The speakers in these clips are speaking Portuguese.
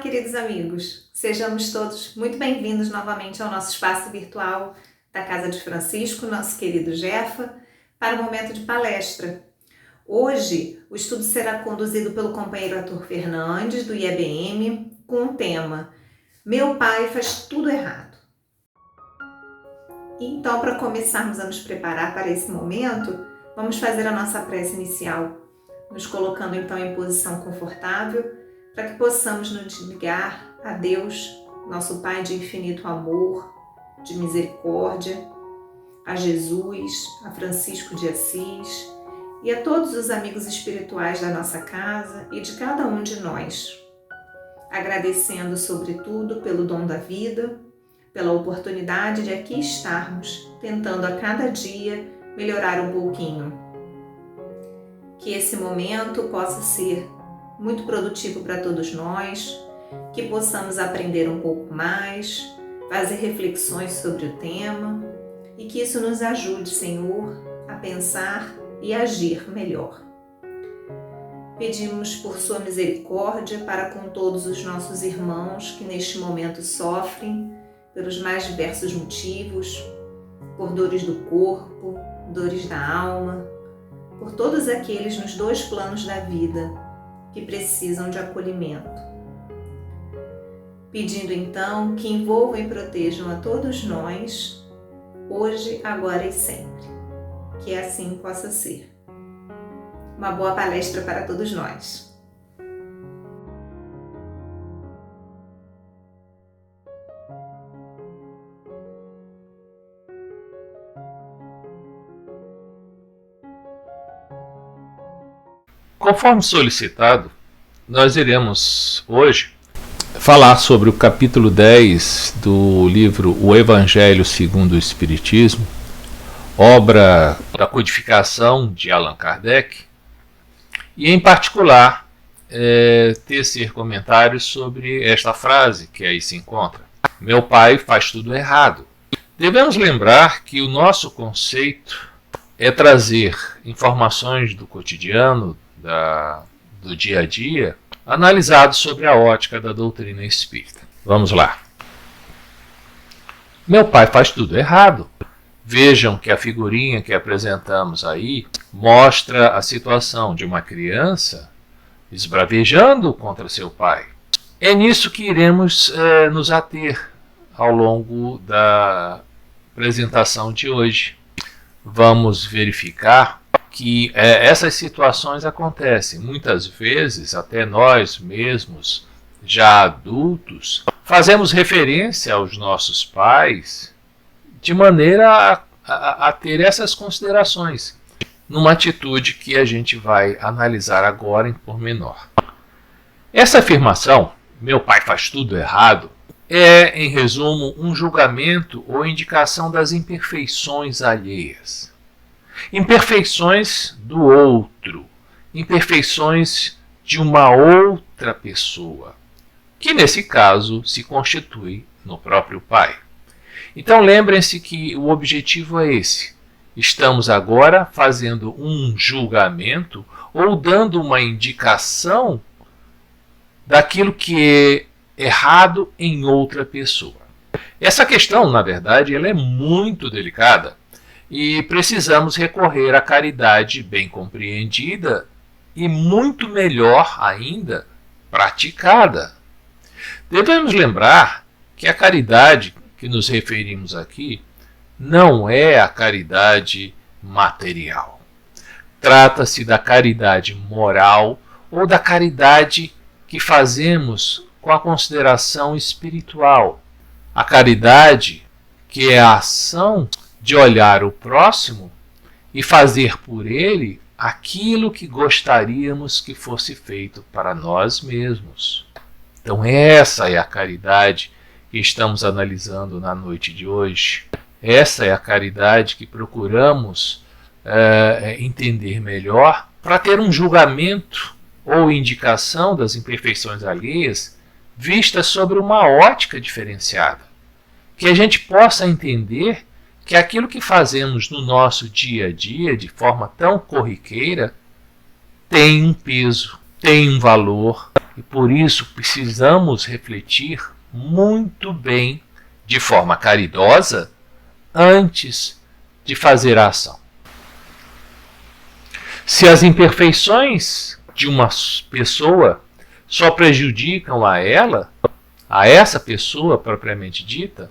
queridos amigos. Sejamos todos muito bem-vindos novamente ao nosso espaço virtual da Casa de Francisco, nosso querido Jefa, para o momento de palestra. Hoje, o estudo será conduzido pelo companheiro Arthur Fernandes, do IEBM, com o tema Meu pai faz tudo errado. Então, para começarmos a nos preparar para esse momento, vamos fazer a nossa prece inicial, nos colocando então em posição confortável, para que possamos nos ligar a Deus, nosso Pai de infinito amor, de misericórdia, a Jesus, a Francisco de Assis e a todos os amigos espirituais da nossa casa e de cada um de nós. Agradecendo, sobretudo, pelo dom da vida, pela oportunidade de aqui estarmos, tentando a cada dia melhorar um pouquinho. Que esse momento possa ser muito produtivo para todos nós, que possamos aprender um pouco mais, fazer reflexões sobre o tema e que isso nos ajude, Senhor, a pensar e agir melhor. Pedimos por sua misericórdia para com todos os nossos irmãos que neste momento sofrem pelos mais diversos motivos, por dores do corpo, dores da alma, por todos aqueles nos dois planos da vida que precisam de acolhimento. Pedindo então que envolvam e protejam a todos nós, hoje, agora e sempre. Que assim possa ser. Uma boa palestra para todos nós. Conforme solicitado, nós iremos hoje falar sobre o capítulo 10 do livro O Evangelho segundo o Espiritismo, obra da codificação de Allan Kardec, e em particular tecer comentários sobre esta frase que aí se encontra: meu pai faz tudo errado. Devemos lembrar que o nosso conceito é trazer informações do cotidiano, do dia a dia, analisado sobre a ótica da doutrina espírita. Vamos lá. Meu pai faz tudo errado. Vejam que a figurinha que apresentamos aí mostra a situação de uma criança esbravejando contra seu pai. É nisso que iremos nos ater ao longo da apresentação de hoje. Vamos verificar que essas situações acontecem. Muitas vezes, até nós mesmos, já adultos, fazemos referência aos nossos pais de maneira a ter essas considerações, numa atitude que a gente vai analisar agora em pormenor. Essa afirmação, meu pai faz tudo errado, é, em resumo, um julgamento ou indicação das imperfeições alheias. Imperfeições do outro, imperfeições de uma outra pessoa, que nesse caso se constitui no próprio pai. Então lembrem-se que o objetivo é esse. Estamos agora fazendo um julgamento ou dando uma indicação daquilo que é errado em outra pessoa. Essa questão, na verdade, ela é muito delicada. E precisamos recorrer à caridade bem compreendida e muito melhor ainda, praticada. Devemos lembrar que a caridade que nos referimos aqui não é a caridade material. Trata-se da caridade moral ou da caridade que fazemos com a consideração espiritual. A caridade que é a ação de olhar o próximo e fazer por ele aquilo que gostaríamos que fosse feito para nós mesmos. Então essa é a caridade que estamos analisando na noite de hoje. Essa é a caridade que procuramos entender melhor para ter um julgamento ou indicação das imperfeições alheias vista sobre uma ótica diferenciada. Que a gente possa entender que aquilo que fazemos no nosso dia a dia, de forma tão corriqueira, tem um peso, tem um valor, e por isso precisamos refletir muito bem, de forma caridosa, antes de fazer a ação. Se as imperfeições de uma pessoa só prejudicam a ela, a essa pessoa propriamente dita,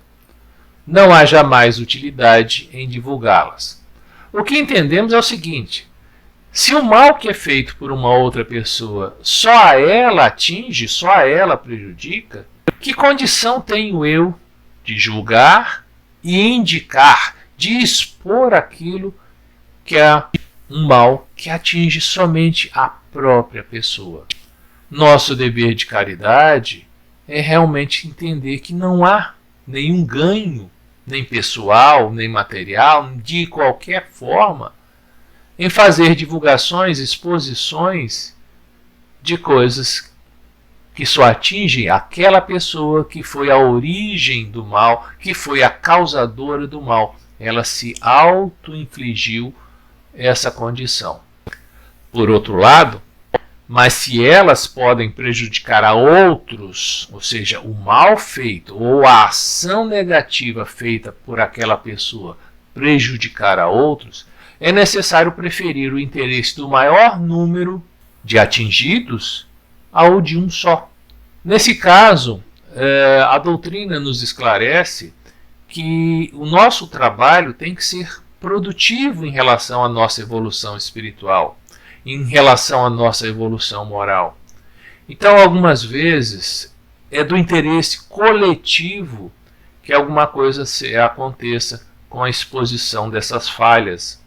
não há jamais utilidade em divulgá-las. O que entendemos é o seguinte: se o mal que é feito por uma outra pessoa só a ela atinge, só a ela prejudica, que condição tenho eu de julgar e indicar, de expor aquilo que é um mal que atinge somente a própria pessoa? Nosso dever de caridade é realmente entender que não há nenhum ganho, nem pessoal, nem material, de qualquer forma, em fazer divulgações, exposições de coisas que só atingem aquela pessoa que foi a origem do mal, que foi a causadora do mal. Ela se auto-infligiu essa condição. Por outro lado, mas se elas podem prejudicar a outros, ou seja, o mal feito ou a ação negativa feita por aquela pessoa prejudicar a outros, é necessário preferir o interesse do maior número de atingidos ao de um só. Nesse caso, a doutrina nos esclarece que o nosso trabalho tem que ser produtivo em relação à nossa evolução espiritual, em relação à nossa evolução moral. Então, algumas vezes, é do interesse coletivo que alguma coisa aconteça com a exposição dessas falhas,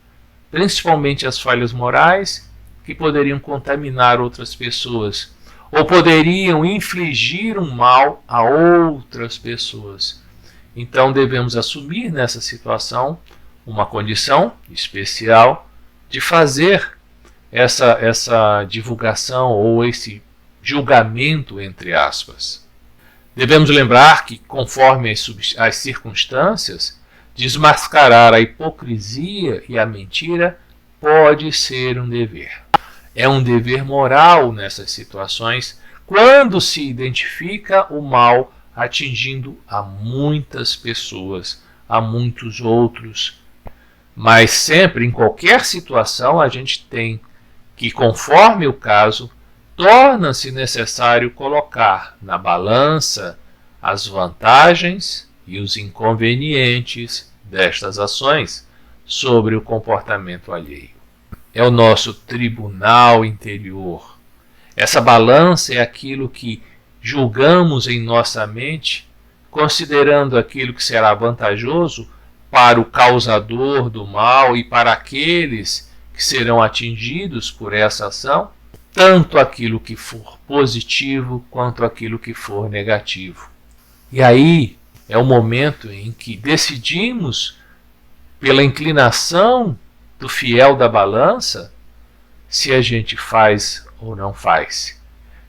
principalmente as falhas morais, que poderiam contaminar outras pessoas, ou poderiam infligir um mal a outras pessoas. Então, devemos assumir nessa situação uma condição especial de fazer essa divulgação ou esse julgamento, entre aspas. Devemos lembrar que, conforme as circunstâncias, desmascarar a hipocrisia e a mentira pode ser um dever. É um dever moral nessas situações, quando se identifica o mal atingindo a muitas pessoas, a muitos outros. Mas sempre, em qualquer situação, a gente tem que, conforme o caso, torna-se necessário colocar na balança as vantagens e os inconvenientes destas ações sobre o comportamento alheio. É o nosso tribunal interior. Essa balança é aquilo que julgamos em nossa mente, considerando aquilo que será vantajoso para o causador do mal e para aqueles que serão atingidos por essa ação, tanto aquilo que for positivo quanto aquilo que for negativo. E aí é o momento em que decidimos, pela inclinação do fiel da balança, se a gente faz ou não faz.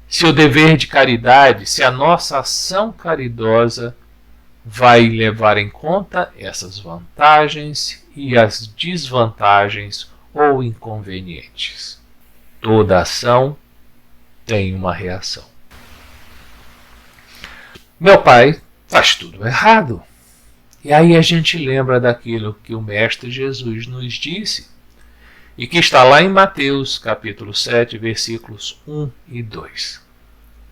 Se o dever de caridade, se a nossa ação caridosa vai levar em conta essas vantagens e as desvantagens ou inconvenientes. Toda ação tem uma reação. Meu pai faz tudo errado. E aí a gente lembra daquilo que o Mestre Jesus nos disse e que está lá em Mateus capítulo 7, versículos 1 e 2.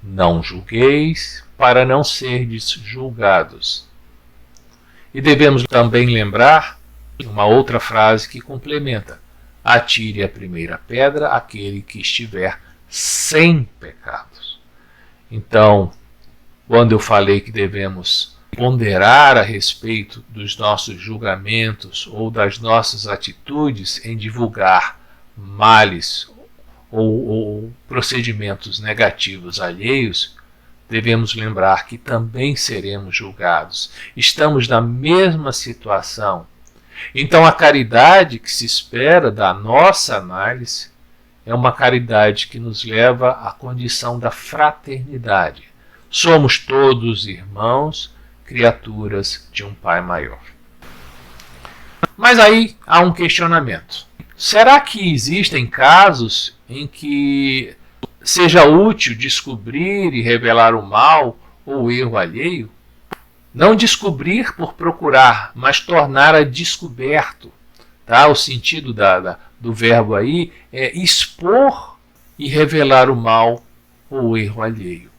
Não julgueis para não serdes julgados. E devemos também lembrar uma outra frase que complementa: atire a primeira pedra aquele que estiver sem pecados. Então, quando eu falei que devemos ponderar a respeito dos nossos julgamentos ou das nossas atitudes em divulgar males ou procedimentos negativos alheios, devemos lembrar que também seremos julgados. Estamos na mesma situação. Então, a caridade que se espera da nossa análise é uma caridade que nos leva à condição da fraternidade. Somos todos irmãos, criaturas de um Pai maior. Mas aí há um questionamento. Será que existem casos em que seja útil descobrir e revelar o mal ou o erro alheio? Não descobrir por procurar, mas tornar a descoberto. Tá? O sentido do verbo aí é expor e revelar o mal ou o erro alheio.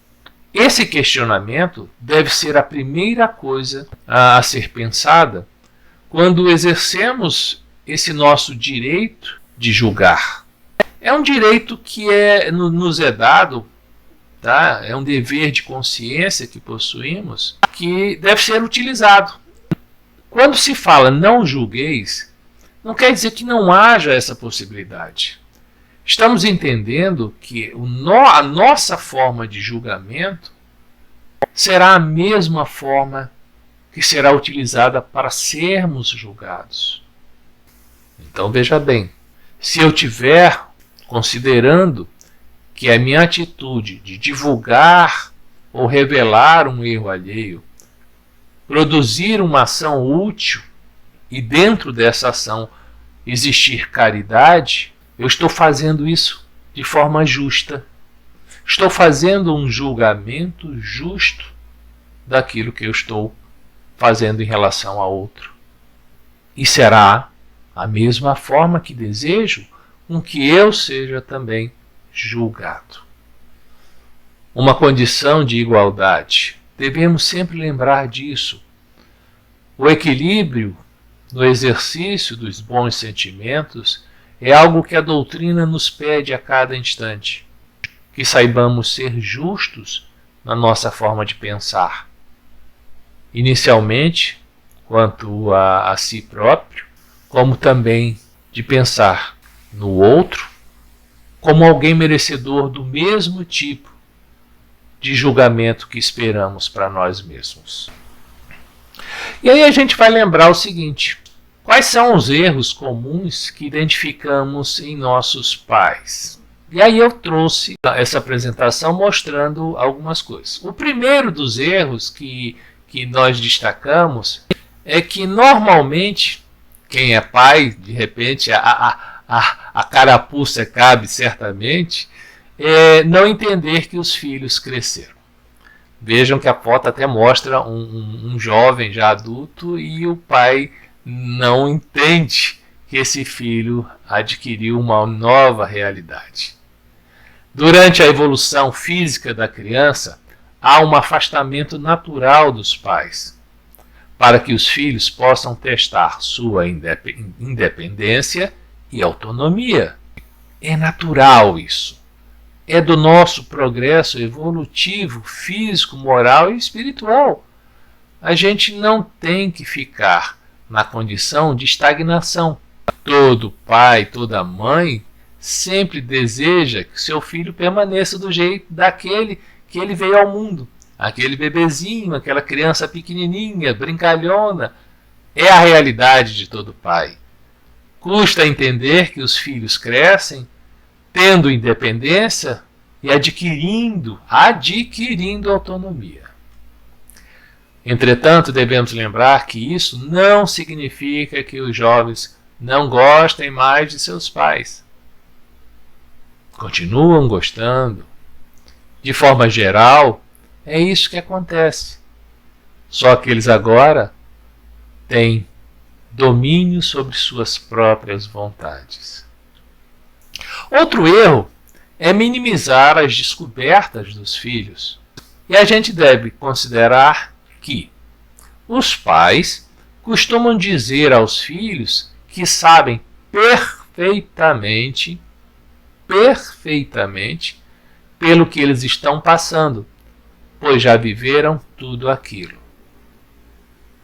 Esse questionamento deve ser a primeira coisa a ser pensada quando exercemos esse nosso direito de julgar. É um direito que nos é dado, tá? É um dever de consciência que possuímos, que deve ser utilizado. Quando se fala não julgueis, não quer dizer que não haja essa possibilidade. Estamos entendendo que a nossa forma de julgamento será a mesma forma que será utilizada para sermos julgados. Então veja bem, se eu tiver considerando que a minha atitude de divulgar ou revelar um erro alheio, produzir uma ação útil e dentro dessa ação existir caridade, eu estou fazendo isso de forma justa. Estou fazendo um julgamento justo daquilo que eu estou fazendo em relação a outro. E será a mesma forma que desejo com que eu seja também julgado. Uma condição de igualdade. Devemos sempre lembrar disso. O equilíbrio no exercício dos bons sentimentos é algo que a doutrina nos pede a cada instante. Que saibamos ser justos na nossa forma de pensar. Inicialmente, quanto a si próprio, como também de pensar no outro, como alguém merecedor do mesmo tipo de julgamento que esperamos para nós mesmos. E aí a gente vai lembrar o seguinte: quais são os erros comuns que identificamos em nossos pais? E aí eu trouxe essa apresentação mostrando algumas coisas. O primeiro dos erros que nós destacamos é que normalmente quem é pai, de repente a carapuça cabe certamente, não entender que os filhos cresceram. Vejam que a foto até mostra um jovem já adulto e o pai não entende que esse filho adquiriu uma nova realidade. Durante a evolução física da criança, há um afastamento natural dos pais, para que os filhos possam testar sua independência e autonomia. É natural isso. É do nosso progresso evolutivo, físico, moral e espiritual. A gente não tem que ficar na condição de estagnação. Todo pai, toda mãe sempre deseja que seu filho permaneça do jeito daquele que ele veio ao mundo. Aquele bebezinho, aquela criança pequenininha, brincalhona. É a realidade de todo pai. Custa entender que os filhos crescem tendo independência e adquirindo autonomia. Entretanto, devemos lembrar que isso não significa que os jovens não gostem mais de seus pais. Continuam gostando. De forma geral, é isso que acontece. Só que eles agora têm domínio sobre suas próprias vontades. Outro erro é minimizar as descobertas dos filhos. E a gente deve considerar que os pais costumam dizer aos filhos que sabem perfeitamente pelo que eles estão passando, pois já viveram tudo aquilo.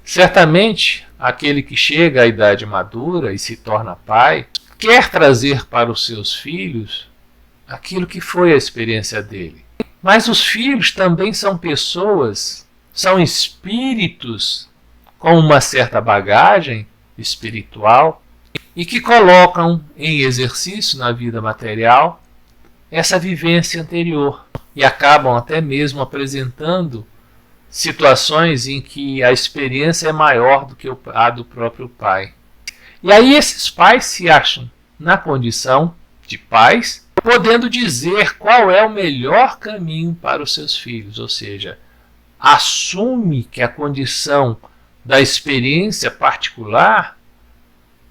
Certamente, aquele que chega à idade madura e se torna pai, quer trazer para os seus filhos aquilo que foi a experiência dele. Mas os filhos também são pessoas, são espíritos com uma certa bagagem espiritual e que colocam em exercício na vida material essa vivência anterior e acabam até mesmo apresentando situações em que a experiência é maior do que a do próprio pai. E aí esses pais se acham na condição de pais podendo dizer qual é o melhor caminho para os seus filhos, ou seja, assume que a condição da experiência particular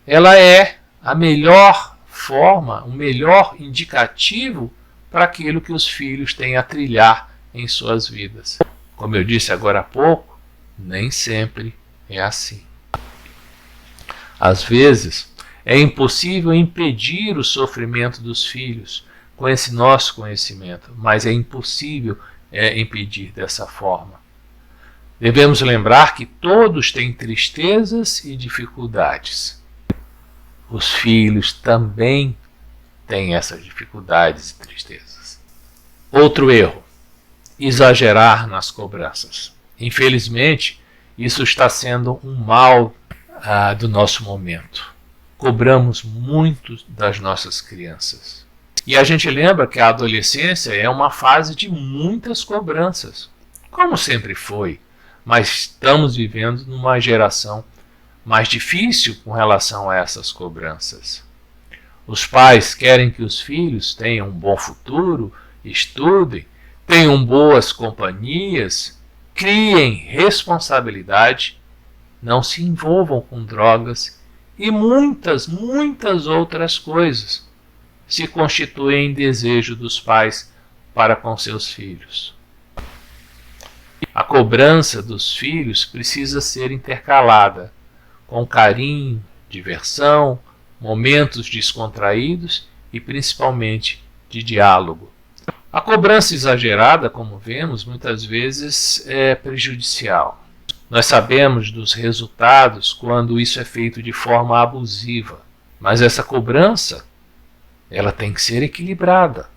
ela é a melhor forma, o melhor indicativo para aquilo que os filhos têm a trilhar em suas vidas. Como eu disse agora há pouco, nem sempre é assim. Às vezes, é impossível impedir o sofrimento dos filhos com esse nosso conhecimento, mas é impossível impedir dessa forma. Devemos lembrar que todos têm tristezas e dificuldades. Os filhos também têm essas dificuldades e tristezas. Outro erro: exagerar nas cobranças. Infelizmente, isso está sendo um mal do nosso momento. Cobramos muito das nossas crianças. E a gente lembra que a adolescência é uma fase de muitas cobranças, como sempre foi, mas estamos vivendo numa geração mais difícil com relação a essas cobranças. Os pais querem que os filhos tenham um bom futuro, estudem, tenham boas companhias, criem responsabilidade, não se envolvam com drogas e muitas outras coisas se constituem em desejo dos pais para com seus filhos. A cobrança dos filhos precisa ser intercalada com carinho, diversão, momentos descontraídos e principalmente de diálogo. A cobrança exagerada, como vemos, muitas vezes é prejudicial. Nós sabemos dos resultados quando isso é feito de forma abusiva, mas essa cobrança ela tem que ser equilibrada.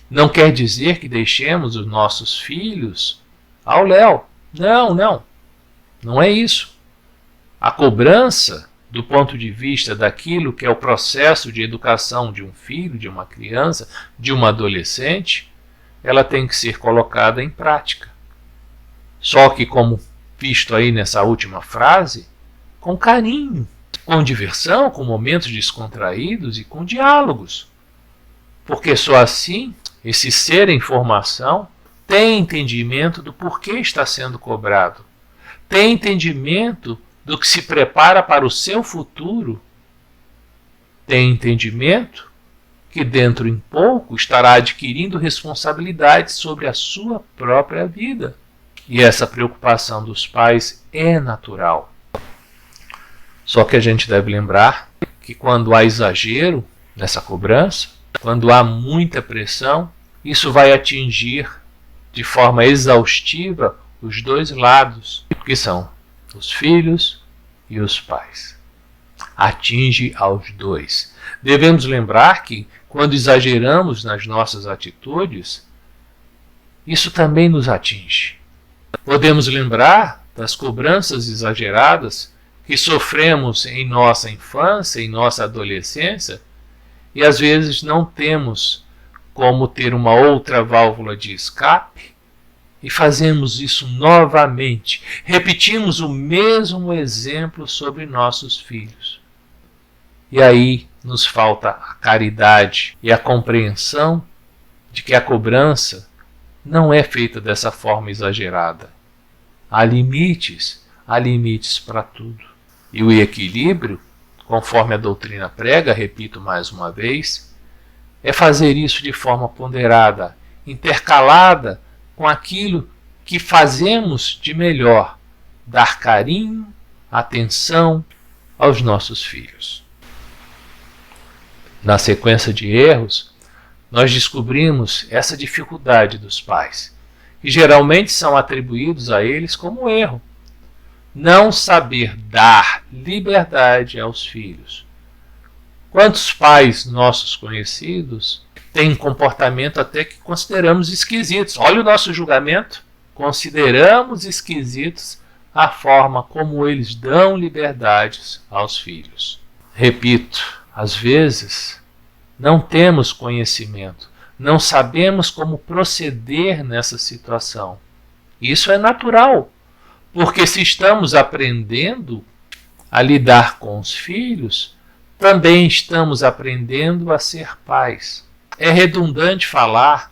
Não quer dizer que deixemos os nossos filhos ao léu. Não é isso. A cobrança, do ponto de vista daquilo que é o processo de educação de um filho, de uma criança, de uma adolescente, ela tem que ser colocada em prática. Só que, como visto aí nessa última frase, com carinho, com diversão, com momentos descontraídos e com diálogos. Porque só assim, esse ser em formação tem entendimento do porquê está sendo cobrado, tem entendimento do que se prepara para o seu futuro, tem entendimento que dentro em pouco estará adquirindo responsabilidades sobre a sua própria vida. E essa preocupação dos pais é natural. Só que a gente deve lembrar que quando há exagero nessa cobrança, quando há muita pressão, isso vai atingir de forma exaustiva os dois lados, que são os filhos e os pais. Atinge aos dois. Devemos lembrar que quando exageramos nas nossas atitudes, isso também nos atinge. Podemos lembrar das cobranças exageradas que sofremos em nossa infância, em nossa adolescência, e às vezes não temos como ter uma outra válvula de escape, e fazemos isso novamente. Repetimos o mesmo exemplo sobre nossos filhos. E aí nos falta a caridade e a compreensão de que a cobrança não é feita dessa forma exagerada. Há limites para tudo. E o equilíbrio, conforme a doutrina prega, repito mais uma vez, é fazer isso de forma ponderada, intercalada com aquilo que fazemos de melhor, dar carinho, atenção aos nossos filhos. Na sequência de erros, nós descobrimos essa dificuldade dos pais, que geralmente são atribuídos a eles como erro. Não saber dar liberdade aos filhos. Quantos pais nossos conhecidos têm um comportamento até que consideramos esquisitos? Olha o nosso julgamento. Consideramos esquisitos a forma como eles dão liberdades aos filhos. Repito, às vezes não temos conhecimento, não sabemos como proceder nessa situação. Isso é natural, porque se estamos aprendendo a lidar com os filhos, também estamos aprendendo a ser pais. é redundante falar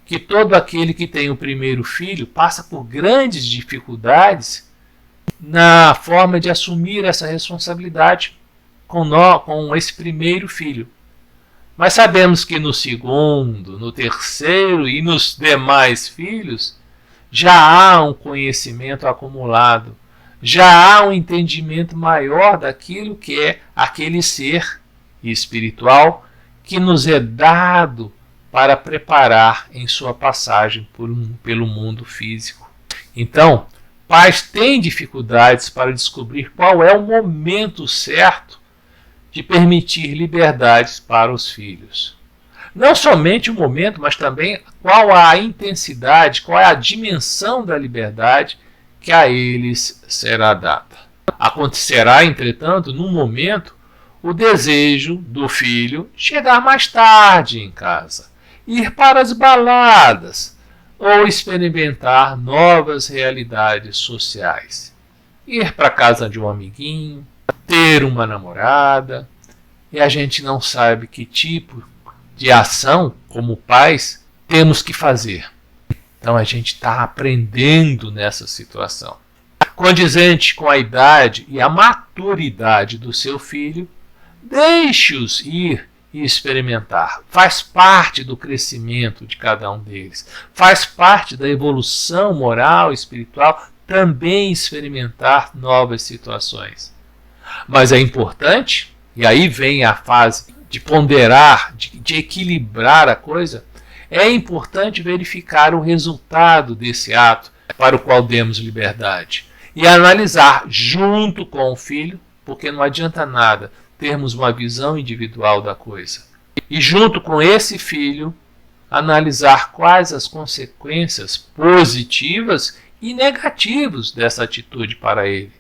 que todo aquele que tem o primeiro filho passa por grandes dificuldades na forma de assumir essa responsabilidade com esse primeiro filho. Mas sabemos que no segundo, no terceiro e nos demais filhos já há um conhecimento acumulado, já há um entendimento maior daquilo que é aquele ser espiritual que nos é dado para preparar em sua passagem pelo mundo físico. Então, pais têm dificuldades para descobrir qual é o momento certo de permitir liberdades para os filhos. Não somente o momento, mas também qual a intensidade, qual é a dimensão da liberdade que a eles será dada. Acontecerá, entretanto, num momento, o desejo do filho chegar mais tarde em casa, ir para as baladas ou experimentar novas realidades sociais, ir para a casa de um amiguinho, ter uma namorada, e a gente não sabe que tipo de ação, como pais, temos que fazer. Então a gente está aprendendo nessa situação. Condizente com a idade e a maturidade do seu filho, deixe-os ir e experimentar. Faz parte do crescimento de cada um deles. Faz parte da evolução moral e espiritual também experimentar novas situações. Mas é importante, e aí vem a fase de ponderar, de equilibrar a coisa, é importante verificar o resultado desse ato para o qual demos liberdade e analisar junto com o filho, porque não adianta nada termos uma visão individual da coisa. E junto com esse filho, analisar quais as consequências positivas e negativas dessa atitude para ele.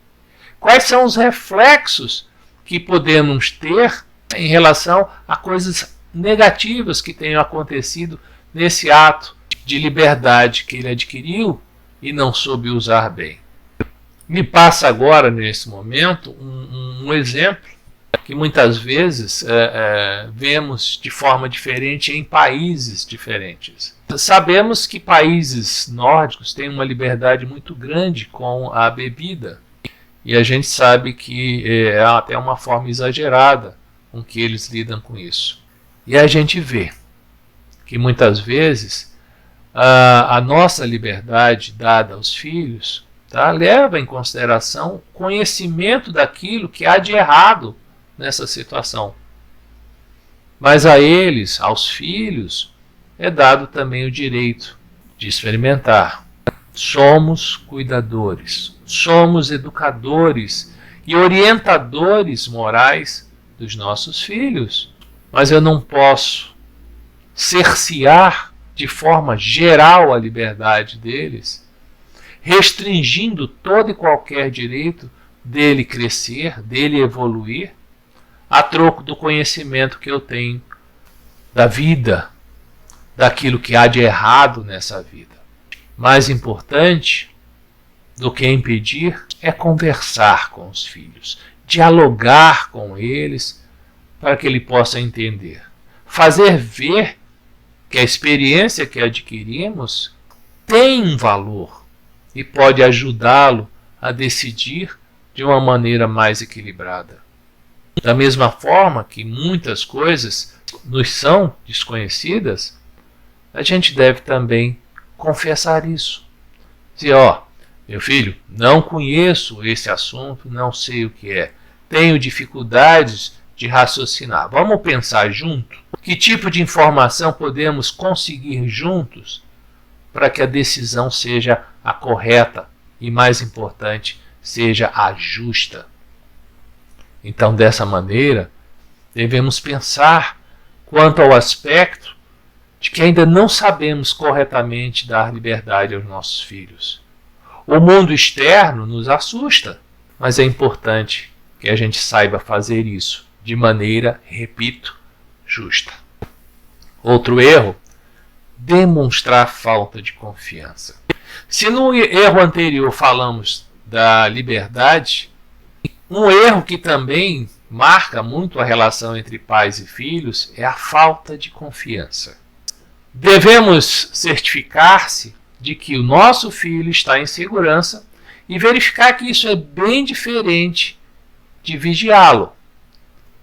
Quais são os reflexos que podemos ter em relação a coisas negativas que tenham acontecido nesse ato de liberdade que ele adquiriu e não soube usar bem. Me passa agora, nesse momento, um exemplo que muitas vezes vemos de forma diferente em países diferentes. Sabemos que países nórdicos têm uma liberdade muito grande com a bebida, e a gente sabe que é até uma forma exagerada com que eles lidam com isso. E a gente vê que muitas vezes a nossa liberdade dada aos filhos leva em consideração o conhecimento daquilo que há de errado nessa situação. Mas a eles, aos filhos, é dado também o direito de experimentar. Somos cuidadores, somos educadores e orientadores morais dos nossos filhos. Mas eu não posso cercear de forma geral a liberdade deles, restringindo todo e qualquer direito dele crescer, dele evoluir, a troco do conhecimento que eu tenho da vida, daquilo que há de errado nessa vida. Mais importante do que impedir é conversar com os filhos, dialogar com eles para que ele possa entender, fazer ver que a experiência que adquirimos tem um valor e pode ajudá-lo a decidir de uma maneira mais equilibrada. Da mesma forma que muitas coisas nos são desconhecidas, a gente deve também confessar isso. Dizer, meu filho, não conheço esse assunto, não sei o que é, tenho dificuldades de raciocinar. Vamos pensar junto? Que tipo de informação podemos conseguir juntos para que a decisão seja a correta e, mais importante, seja a justa? Então, dessa maneira, devemos pensar quanto ao aspecto de que ainda não sabemos corretamente dar liberdade aos nossos filhos. O mundo externo nos assusta, mas é importante que a gente saiba fazer isso de maneira, repito, justa. Outro erro, demonstrar falta de confiança. Se no erro anterior falamos da liberdade, um erro que também marca muito a relação entre pais e filhos é a falta de confiança. Devemos certificar-se de que o nosso filho está em segurança e verificar que isso é bem diferente de vigiá-lo.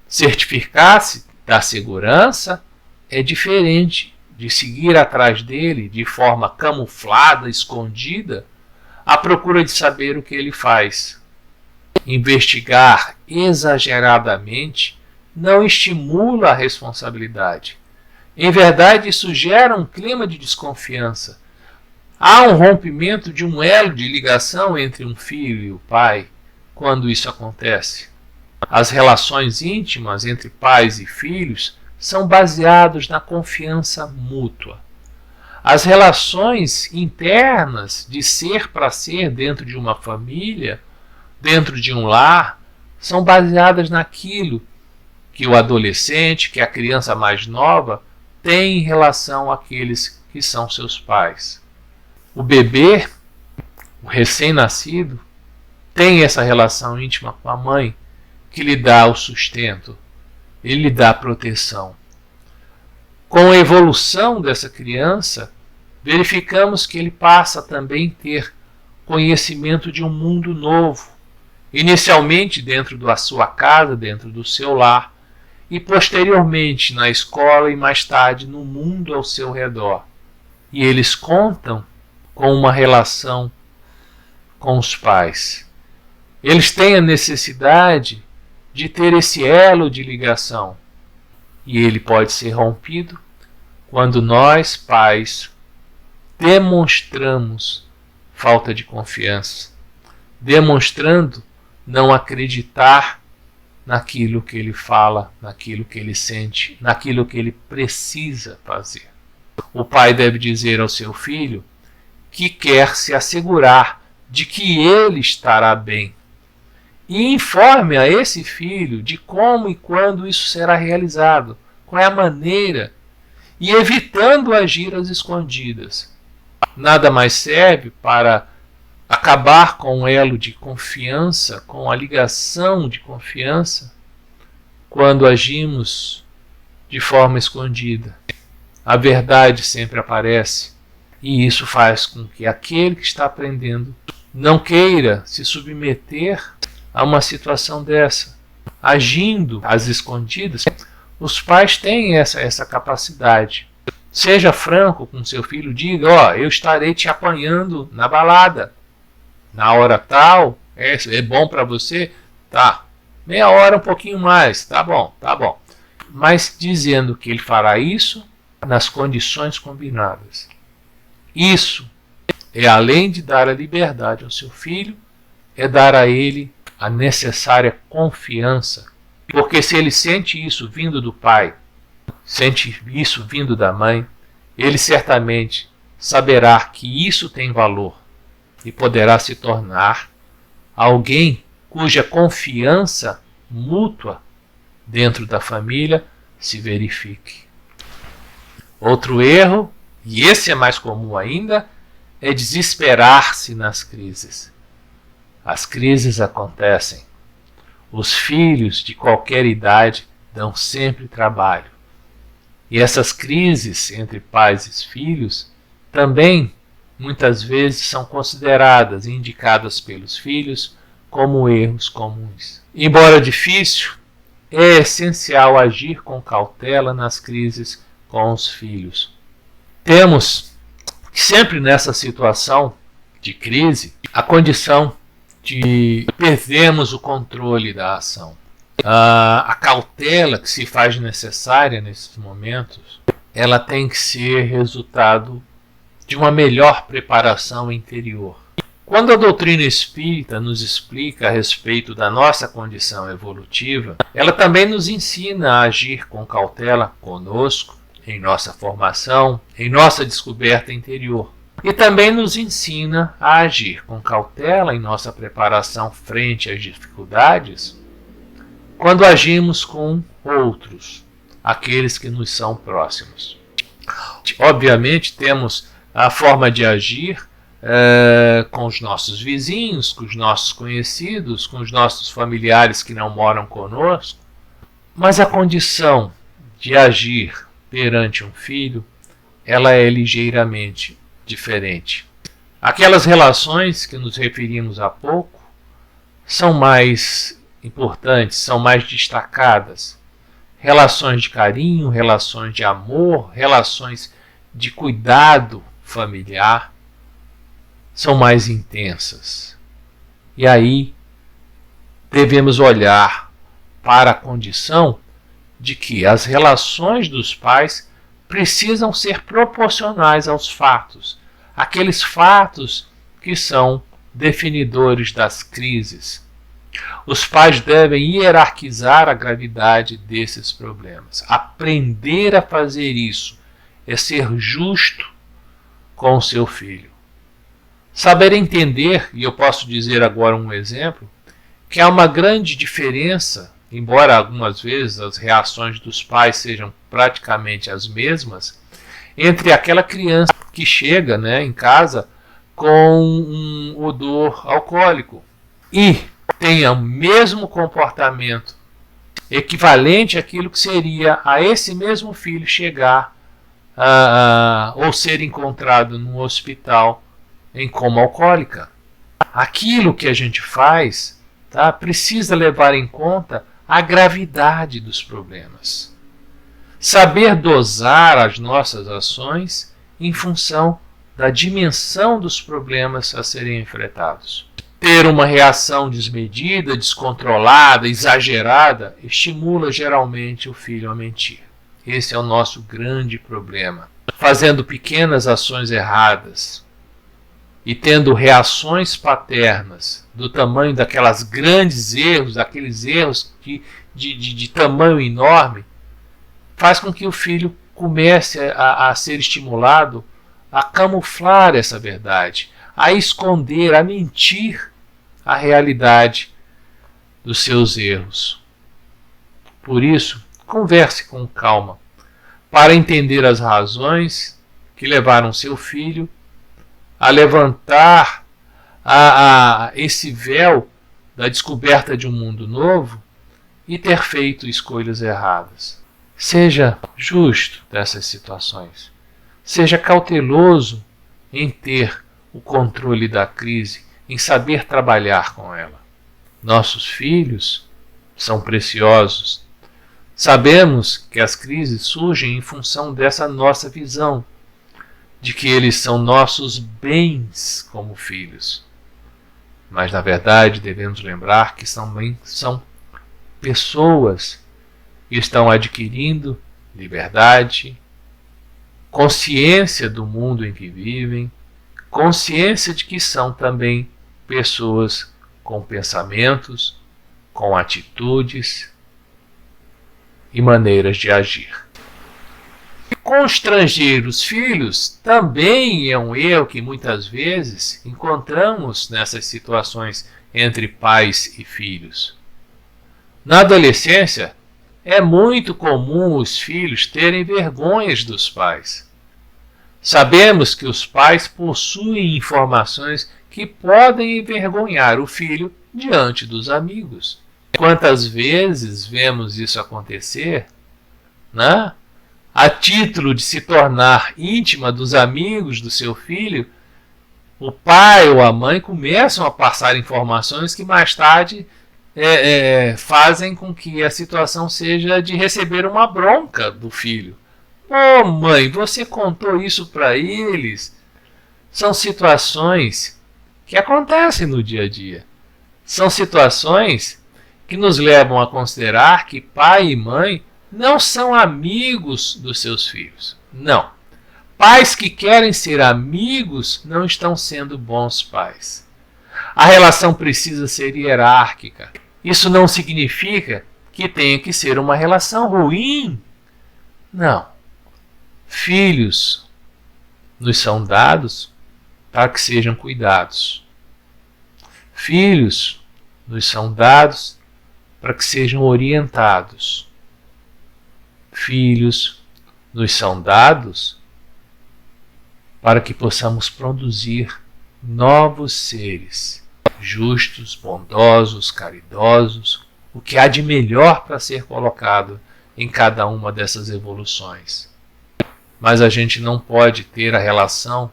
Certificar-se da segurança é diferente de seguir atrás dele de forma camuflada, escondida, à procura de saber o que ele faz. Investigar exageradamente não estimula a responsabilidade. Em verdade, isso gera um clima de desconfiança. Há um rompimento de um elo de ligação entre um filho e o pai quando isso acontece. As relações íntimas entre pais e filhos são baseadas na confiança mútua. As relações internas de ser para ser dentro de uma família, dentro de um lar, são baseadas naquilo que o adolescente, que a criança mais nova, tem em relação àqueles que são seus pais. O bebê, o recém-nascido, tem essa relação íntima com a mãe, que lhe dá o sustento, ele lhe dá a proteção. Com a evolução dessa criança, verificamos que ele passa também a ter conhecimento de um mundo novo, inicialmente dentro da sua casa, dentro do seu lar, e posteriormente na escola e mais tarde no mundo ao seu redor. E eles contam com uma relação com os pais. Eles têm a necessidade de ter esse elo de ligação. E ele pode ser rompido quando nós, pais, demonstramos falta de confiança, demonstrando não acreditar naquilo que ele fala, naquilo que ele sente, naquilo que ele precisa fazer. O pai deve dizer ao seu filho que quer se assegurar de que ele estará bem. E informe a esse filho de como e quando isso será realizado, qual é a maneira, e evitando agir às escondidas. Nada mais serve para acabar com o elo de confiança, com a ligação de confiança, quando agimos de forma escondida. A verdade sempre aparece, e isso faz com que aquele que está aprendendo não queira se submeter a uma situação dessa. Agindo às escondidas, os pais têm essa capacidade. Seja franco com seu filho, diga, eu estarei te apanhando na balada. Na hora tal, é bom para você? Tá. Meia hora, um pouquinho mais. Tá bom. Mas dizendo que ele fará isso nas condições combinadas. Isso é, além de dar a liberdade ao seu filho, é dar a ele a necessária confiança. Porque se ele sente isso vindo do pai, sente isso vindo da mãe, ele certamente saberá que isso tem valor e poderá se tornar alguém cuja confiança mútua dentro da família se verifique. Outro erro, e esse é mais comum ainda, é desesperar-se nas crises. As crises acontecem. Os filhos de qualquer idade dão sempre trabalho. E essas crises entre pais e filhos também muitas vezes são consideradas e indicadas pelos filhos como erros comuns. Embora difícil, é essencial agir com cautela nas crises com os filhos. Temos que sempre nessa situação de crise a condição de perdermos o controle da ação. A cautela que se faz necessária nesses momentos, ela tem que ser resultado de uma melhor preparação interior. Quando a doutrina espírita nos explica a respeito da nossa condição evolutiva, ela também nos ensina a agir com cautela conosco, em nossa formação, em nossa descoberta interior. E também nos ensina a agir com cautela em nossa preparação frente às dificuldades, quando agimos com outros, aqueles que nos são próximos. Obviamente temos a forma de agir com os nossos vizinhos, com os nossos conhecidos, com os nossos familiares que não moram conosco, mas a condição de agir perante um filho, ela é ligeiramente diferente. Aquelas relações que nos referimos há pouco são mais importantes, são mais destacadas. Relações de carinho, relações de amor, relações de cuidado familiar são mais intensas. E aí devemos olhar para a condição de que as relações dos pais precisam ser proporcionais aos fatos, aqueles fatos que são definidores das crises. Os pais devem hierarquizar a gravidade desses problemas. Aprender a fazer isso é ser justo com o seu filho. Saber entender, e eu posso dizer agora um exemplo, que há uma grande diferença, embora algumas vezes as reações dos pais sejam praticamente as mesmas, entre aquela criança que chega, em casa com um odor alcoólico e tenha o mesmo comportamento equivalente àquilo que seria a esse mesmo filho chegar ou ser encontrado no hospital em coma alcoólica. Aquilo que a gente faz, precisa levar em conta a gravidade dos problemas. Saber dosar as nossas ações em função da dimensão dos problemas a serem enfrentados. Ter uma reação desmedida, descontrolada, exagerada, estimula geralmente o filho a mentir. Esse é o nosso grande problema. Fazendo pequenas ações erradas e tendo reações paternas do tamanho daquelas grandes erros, daqueles erros de tamanho enorme, faz com que o filho comece a ser estimulado a camuflar essa verdade, a esconder, a mentir a realidade dos seus erros. Por isso, converse com calma, para entender as razões que levaram seu filho a levantar esse véu da descoberta de um mundo novo e ter feito escolhas erradas. Seja justo dessas situações. Seja cauteloso em ter o controle da crise, em saber trabalhar com ela. Nossos filhos são preciosos. Sabemos que as crises surgem em função dessa nossa visão, de que eles são nossos bens como filhos. Mas, na verdade, devemos lembrar que são pessoas que estão adquirindo liberdade, consciência do mundo em que vivem, consciência de que são também pessoas com pensamentos, com atitudes e maneiras de agir. Constranger os filhos também é um erro que muitas vezes encontramos nessas situações entre pais e filhos. Na adolescência, é muito comum os filhos terem vergonhas dos pais. Sabemos que os pais possuem informações que podem envergonhar o filho diante dos amigos. Quantas vezes vemos isso acontecer, a título de se tornar íntima dos amigos do seu filho, o pai ou a mãe começam a passar informações que mais tarde fazem com que a situação seja de receber uma bronca do filho. Ô mãe, você contou isso para eles? São situações que acontecem no dia a dia. São situações que nos levam a considerar que pai e mãe não são amigos dos seus filhos. Não. Pais que querem ser amigos não estão sendo bons pais. A relação precisa ser hierárquica. Isso não significa que tenha que ser uma relação ruim. Não. Filhos nos são dados para que sejam cuidados. Filhos nos são dados para que sejam orientados. Filhos nos são dados para que possamos produzir novos seres, justos, bondosos, caridosos, o que há de melhor para ser colocado em cada uma dessas evoluções. Mas a gente não pode ter a relação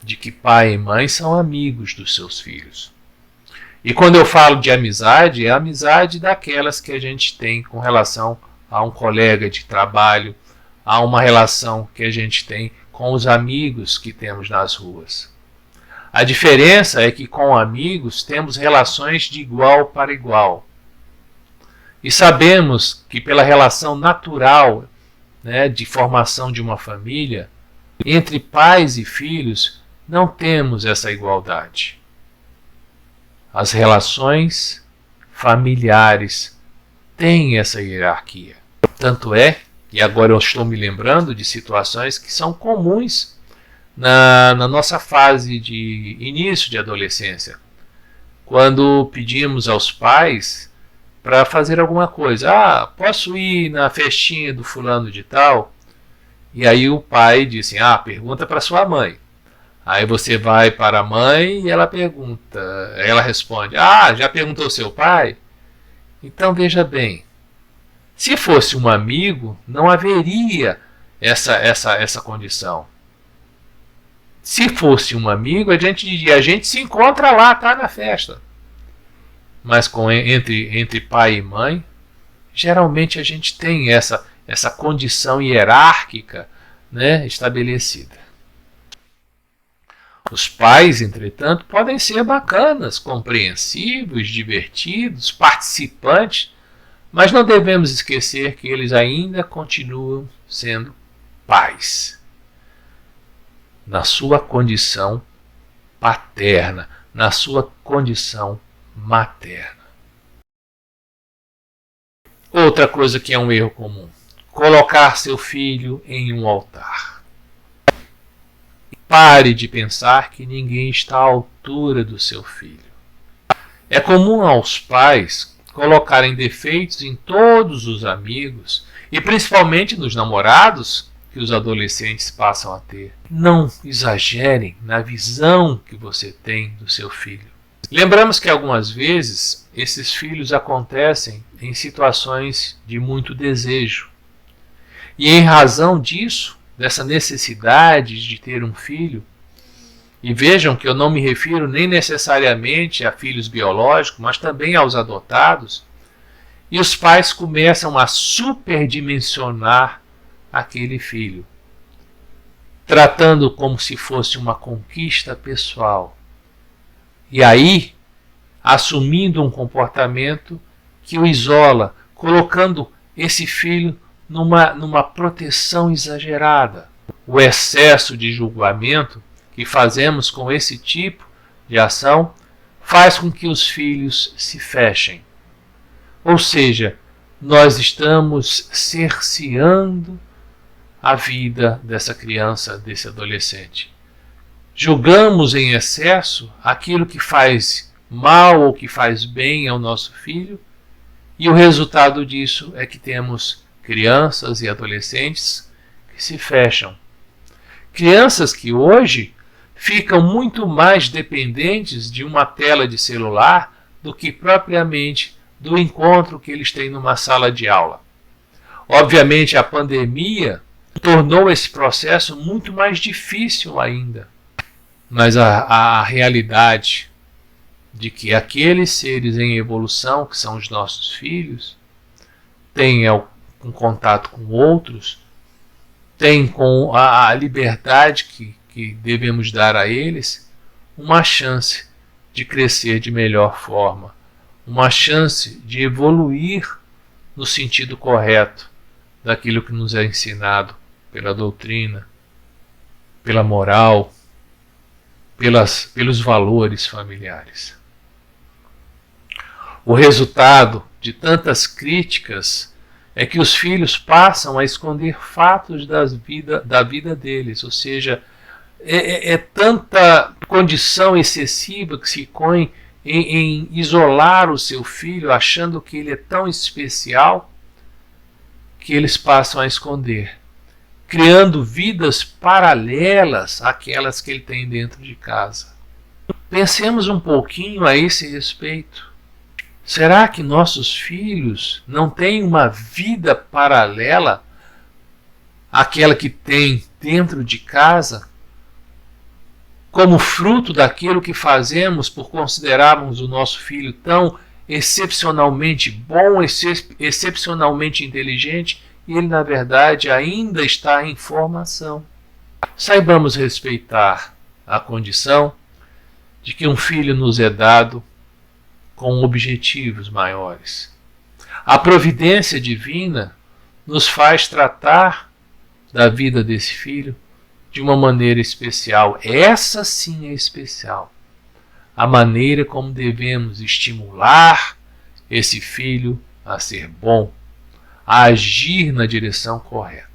de que pai e mãe são amigos dos seus filhos. E quando eu falo de amizade, é a amizade daquelas que a gente tem com relação a um colega de trabalho, a uma relação que a gente tem com os amigos que temos nas ruas. A diferença é que com amigos temos relações de igual para igual. E sabemos que pela relação natural, de formação de uma família, entre pais e filhos, não temos essa igualdade. As relações familiares têm essa hierarquia. Tanto é, e agora eu estou me lembrando de situações que são comuns na nossa fase de início de adolescência. Quando pedimos aos pais para fazer alguma coisa. Posso ir na festinha do fulano de tal? E aí o pai diz assim, pergunta para sua mãe. Aí você vai para a mãe e ela pergunta, ela responde, já perguntou seu pai? Então veja bem, se fosse um amigo, não haveria essa condição. Se fosse um amigo, a gente se encontra lá, tá na festa. Mas entre pai e mãe, geralmente a gente tem essa condição hierárquica, estabelecida. Os pais, entretanto, podem ser bacanas, compreensivos, divertidos, participantes, mas não devemos esquecer que eles ainda continuam sendo pais, na sua condição paterna, na sua condição materna. Outra coisa que é um erro comum: colocar seu filho em um altar. Pare de pensar que ninguém está à altura do seu filho. É comum aos pais colocarem defeitos em todos os amigos e principalmente nos namorados que os adolescentes passam a ter. Não exagerem na visão que você tem do seu filho. Lembramos que algumas vezes esses filhos acontecem em situações de muito desejo. E em razão disso, dessa necessidade de ter um filho, e vejam que eu não me refiro nem necessariamente a filhos biológicos, mas também aos adotados, e os pais começam a superdimensionar aquele filho, tratando como se fosse uma conquista pessoal. E aí, assumindo um comportamento que o isola, colocando esse filho numa proteção exagerada. O excesso de julgamento que fazemos com esse tipo de ação faz com que os filhos se fechem. Ou seja, nós estamos cerceando a vida dessa criança, desse adolescente. Julgamos em excesso aquilo que faz mal ou que faz bem ao nosso filho, e o resultado disso é que temos crianças e adolescentes que se fecham. Crianças que hoje ficam muito mais dependentes de uma tela de celular do que propriamente do encontro que eles têm numa sala de aula. Obviamente a pandemia tornou esse processo muito mais difícil ainda. Mas a realidade de que aqueles seres em evolução, que são os nossos filhos, têm um contato com outros, têm com a liberdade que devemos dar a eles, uma chance de crescer de melhor forma, uma chance de evoluir no sentido correto daquilo que nos é ensinado pela doutrina, pela moral, pelos valores familiares. O resultado de tantas críticas é que os filhos passam a esconder fatos da vida deles, ou seja, é tanta condição excessiva que se põe em isolar o seu filho, achando que ele é tão especial, que eles passam a esconder, criando vidas paralelas àquelas que ele tem dentro de casa. Pensemos um pouquinho a esse respeito. Será que nossos filhos não têm uma vida paralela àquela que tem dentro de casa, como fruto daquilo que fazemos por considerarmos o nosso filho tão excepcionalmente bom, excepcionalmente inteligente, e ele, na verdade, ainda está em formação? Saibamos respeitar a condição de que um filho nos é dado com objetivos maiores. A providência divina nos faz tratar da vida desse filho de uma maneira especial. Essa sim é especial. A maneira como devemos estimular esse filho a ser bom, a agir na direção correta.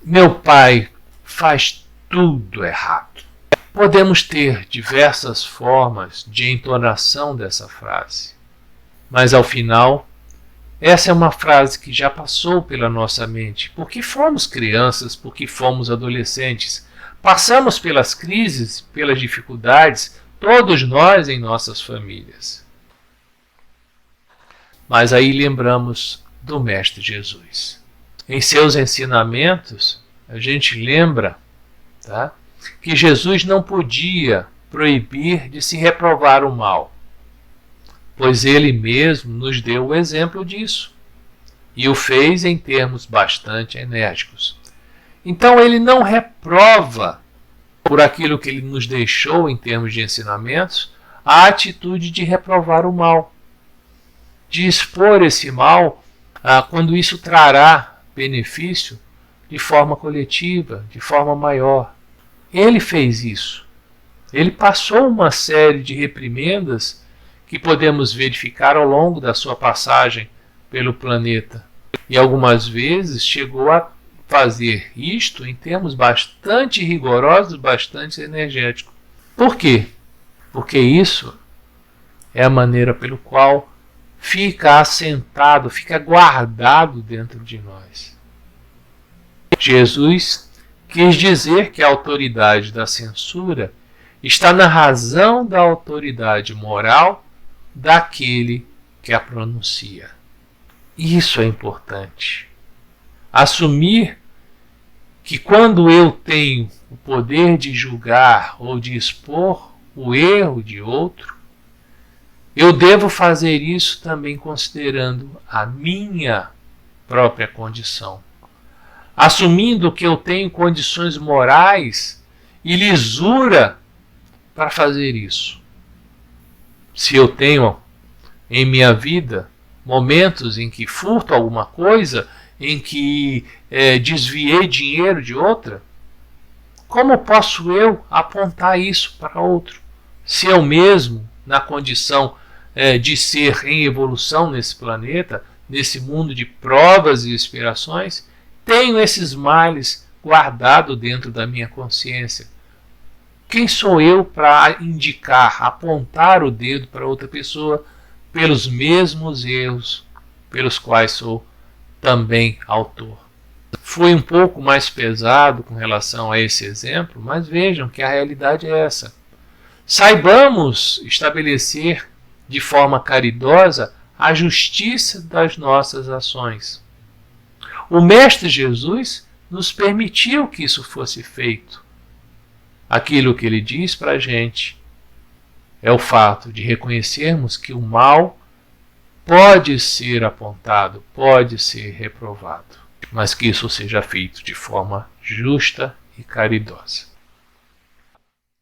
Meu pai faz tudo errado. Podemos ter diversas formas de entonação dessa frase, mas ao final, essa é uma frase que já passou pela nossa mente, porque fomos crianças, porque fomos adolescentes, passamos pelas crises, pelas dificuldades, todos nós em nossas famílias. Mas aí lembramos do Mestre Jesus. Em seus ensinamentos, a gente lembra, tá, que Jesus não podia proibir de se reprovar o mal, pois ele mesmo nos deu o exemplo disso, e o fez em termos bastante enérgicos. Então ele não reprova, por aquilo que ele nos deixou em termos de ensinamentos, a atitude de reprovar o mal, de expor esse mal quando isso trará benefício de forma coletiva, de forma maior. Ele fez isso. Ele passou uma série de reprimendas que podemos verificar ao longo da sua passagem pelo planeta. E algumas vezes chegou a fazer isto em termos bastante rigorosos, bastante energéticos. Por quê? Porque isso é a maneira pelo qual fica assentado, fica guardado dentro de nós. Jesus quis dizer que a autoridade da censura está na razão da autoridade moral daquele que a pronuncia. Isso é importante. Assumir que quando eu tenho o poder de julgar ou de expor o erro de outro, eu devo fazer isso também considerando a minha própria condição. Assumindo que eu tenho condições morais e lisura para fazer isso. Se eu tenho em minha vida momentos em que furto alguma coisa, em que desviei dinheiro de outra, como posso eu apontar isso para outro? Se eu mesmo, na condição de ser em evolução nesse planeta, nesse mundo de provas e inspirações, tenho esses males guardados dentro da minha consciência. Quem sou eu para indicar, apontar o dedo para outra pessoa pelos mesmos erros pelos quais sou também autor? Fui um pouco mais pesado com relação a esse exemplo, mas vejam que a realidade é essa. Saibamos estabelecer de forma caridosa a justiça das nossas ações. O Mestre Jesus nos permitiu que isso fosse feito. Aquilo que ele diz para a gente é o fato de reconhecermos que o mal pode ser apontado, pode ser reprovado, mas que isso seja feito de forma justa e caridosa.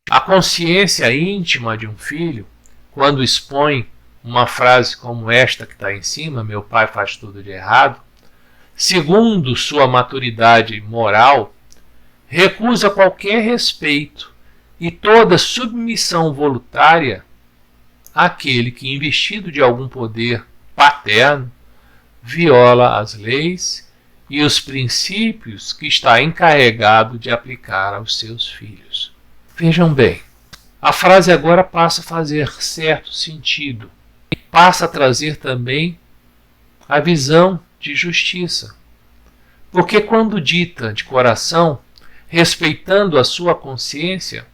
A consciência íntima de um filho, quando expõe uma frase como esta que está em cima, meu pai faz tudo de errado, segundo sua maturidade moral, recusa qualquer respeito e toda submissão voluntária àquele que, investido de algum poder paterno, viola as leis e os princípios que está encarregado de aplicar aos seus filhos. Vejam bem, a frase agora passa a fazer certo sentido, passa a trazer também a visão de justiça. Porque quando dita de coração, respeitando a sua consciência,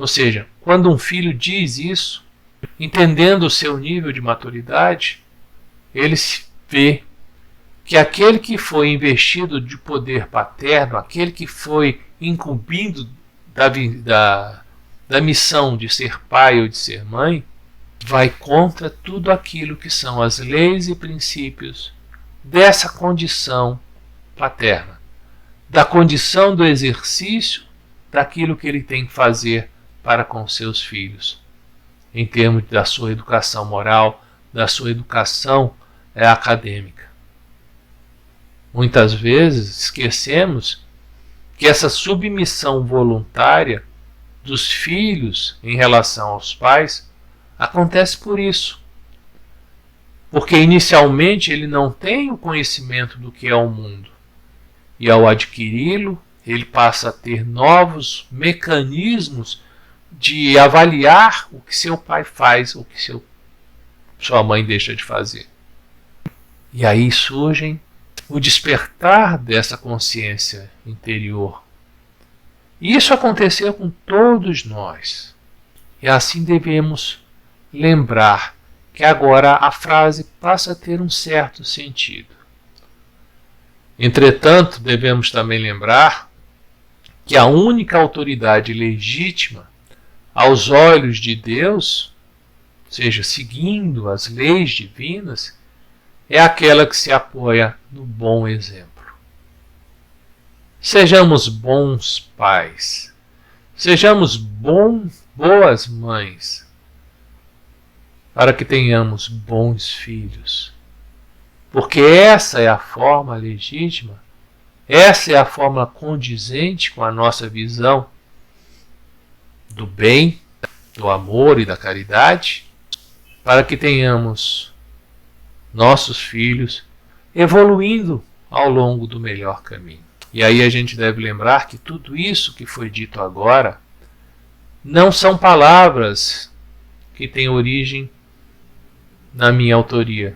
Ou seja, quando um filho diz isso, entendendo o seu nível de maturidade, ele se vê que aquele que foi investido de poder paterno, aquele que foi incumbido da missão de ser pai ou de ser mãe, vai contra tudo aquilo que são as leis e princípios dessa condição paterna, da condição do exercício daquilo que ele tem que fazer para com seus filhos, em termos da sua educação moral, da sua educação acadêmica. Muitas vezes esquecemos que essa submissão voluntária dos filhos em relação aos pais acontece por isso. Porque inicialmente ele não tem o conhecimento do que é o mundo. E ao adquiri-lo, ele passa a ter novos mecanismos de avaliar o que seu pai faz, o que sua mãe deixa de fazer. E aí surgem o despertar dessa consciência interior. E isso aconteceu com todos nós. E assim devemos lembrar que agora a frase passa a ter um certo sentido. Entretanto, devemos também lembrar que a única autoridade legítima aos olhos de Deus, ou seja, seguindo as leis divinas, é aquela que se apoia no bom exemplo. Sejamos bons pais, sejamos boas mães, para que tenhamos bons filhos. Porque essa é a forma legítima, essa é a forma condizente com a nossa visão do bem, do amor e da caridade, para que tenhamos nossos filhos evoluindo ao longo do melhor caminho. E aí a gente deve lembrar que tudo isso que foi dito agora não são palavras que têm origem na minha autoria.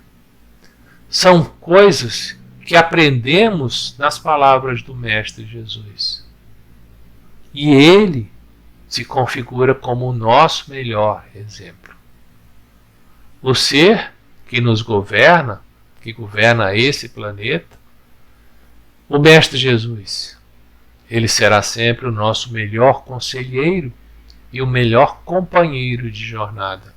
São coisas que aprendemos nas palavras do Mestre Jesus. E ele se configura como o nosso melhor exemplo. O ser que nos governa, que governa esse planeta, o Mestre Jesus, ele será sempre o nosso melhor conselheiro e o melhor companheiro de jornada.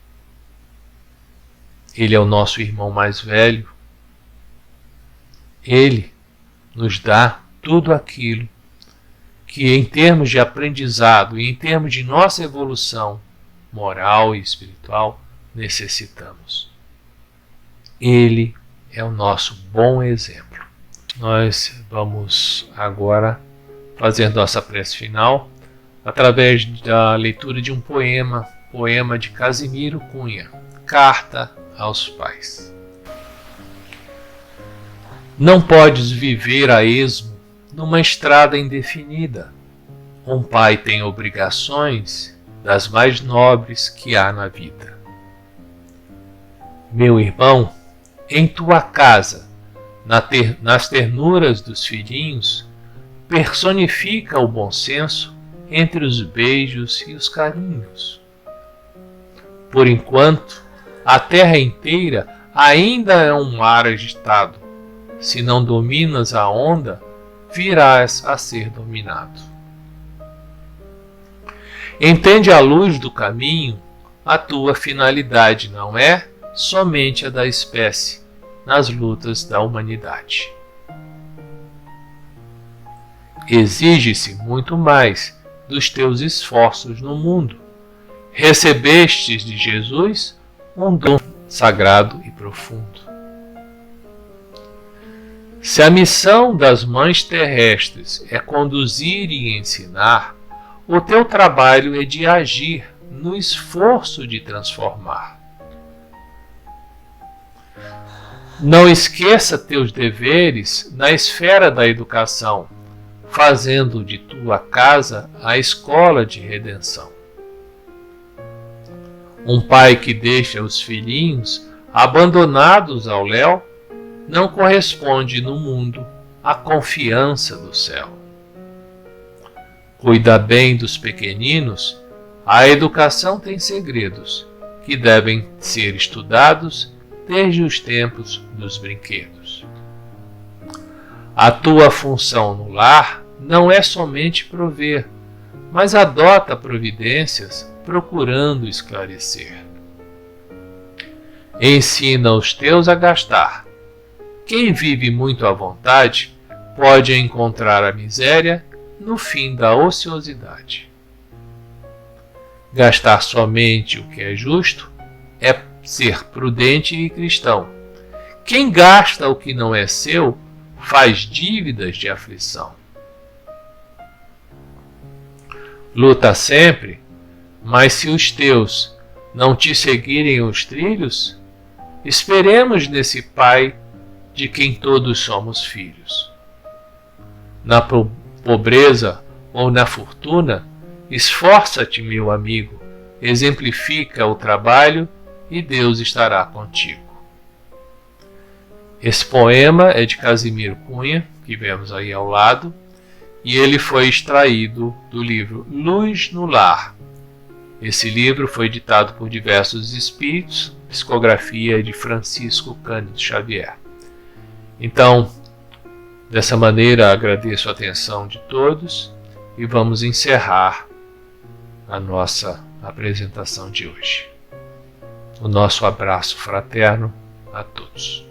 Ele é o nosso irmão mais velho. Ele nos dá tudo aquilo que, em termos de aprendizado e em termos de nossa evolução moral e espiritual, necessitamos. Ele é o nosso bom exemplo. Nós vamos agora fazer nossa prece final através da leitura de um poema de Casimiro Cunha, Carta aos Pais. Não podes viver a esmo numa estrada indefinida. Um pai tem obrigações das mais nobres que há na vida. Meu irmão, em tua casa, nas ternuras dos filhinhos, personifica o bom senso entre os beijos e os carinhos. Por enquanto, a terra inteira ainda é um mar agitado. Se não dominas a onda, virás a ser dominado. Entende à luz do caminho, a tua finalidade não é somente a da espécie nas lutas da humanidade. Exige-se muito mais dos teus esforços no mundo. Recebestes de Jesus um dom sagrado e profundo. Se a missão das mães terrestres é conduzir e ensinar, o teu trabalho é de agir no esforço de transformar. Não esqueça teus deveres na esfera da educação, fazendo de tua casa a escola de redenção. Um pai que deixa os filhinhos abandonados ao léu não corresponde no mundo à confiança do céu. Cuida bem dos pequeninos, A educação tem segredos que devem ser estudados desde os tempos dos brinquedos. A tua função no lar não é somente prover, mas adota providências procurando esclarecer. Ensina os teus a gastar. Quem vive muito à vontade pode encontrar a miséria no fim da ociosidade. Gastar somente o que é justo é ser prudente e cristão. Quem gasta o que não é seu faz dívidas de aflição. Luta sempre, mas se os teus não te seguirem os trilhos, esperemos nesse Pai de quem todos somos filhos. Na pobreza ou na fortuna, esforça-te, meu amigo, exemplifica o trabalho e Deus estará contigo. Esse poema é de Casimiro Cunha, que vemos aí ao lado, e ele foi extraído do livro Luz no Lar. Esse livro foi editado por diversos espíritos, psicografia de Francisco Cândido Xavier. Então, dessa maneira, agradeço a atenção de todos e vamos encerrar a nossa apresentação de hoje. O nosso abraço fraterno a todos.